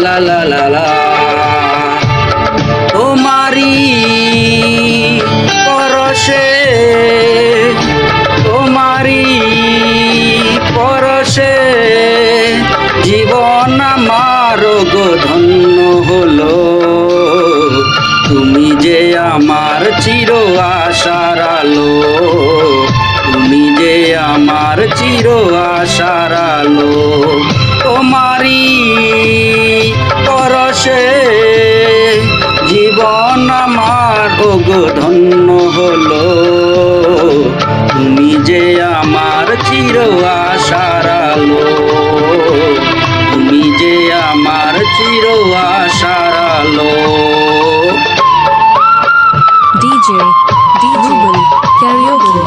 লা লা লা লা তোমারি পরশে তোমারি পরশে জীবন আমার গো ধন্য হলো তুমি যে আমার চির আশার আলো তুমি যে আমার চির আশার আলো তোমারি পরশে জীবন আমার গো ধন্য হলো তুমি যে আমার চির আশার আলো তুমি যে আমার চির আশার আলো DJ Rubel Karaoke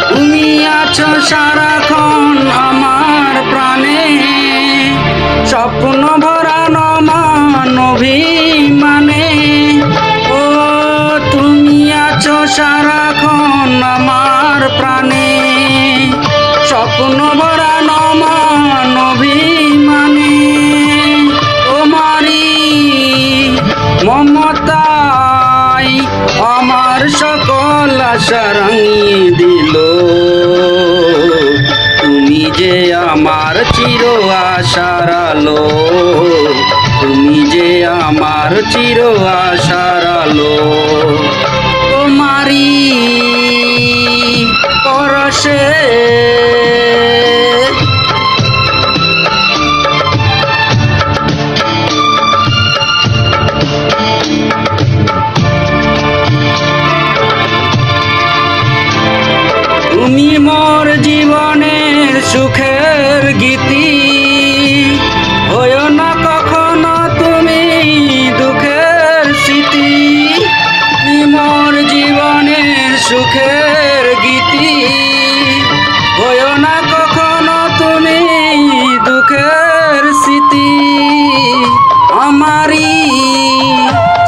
তুমি আছো সারাক্ষণ আমার প্রাণে স্বপ্ন ভরানো মান অভিমানে ও তুমি আছো সারাক্ষণ আমার প্রাণে স্বপ্ন ভরানো মান অভিমানে তোমারি মমতাই আমার সকল আশা রাঙিয়ে দিল তুমি যে আমার চির আশার আলো তুমি যে আমার চির আশার আলো তোমারি পরশে তুমি মোর জীবনের সুখের গীতি হয়ো না কখনো তুমি দুঃখের স্মৃতি তুমি মোর জীবনের সুখের গীতি হয়ো না কখনো তুমি দুঃখের স্মৃতি আমারি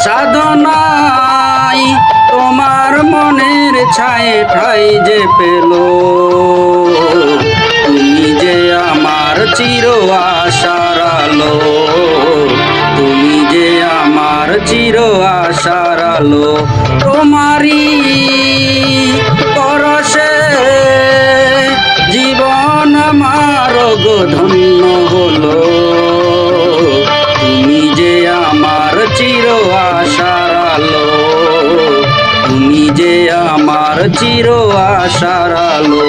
সাধনাই তোমার মনের ছায়ে ঠাই যে পেল তুমি যে আমার চির আশার আলো তুমি যে আমার চির আশার আলো তোমারি পরশে জীবন আমার গো ধন্য হলো তুমি যে আমার চির আশার আলো তুমি যে আমার চির আশার আলো।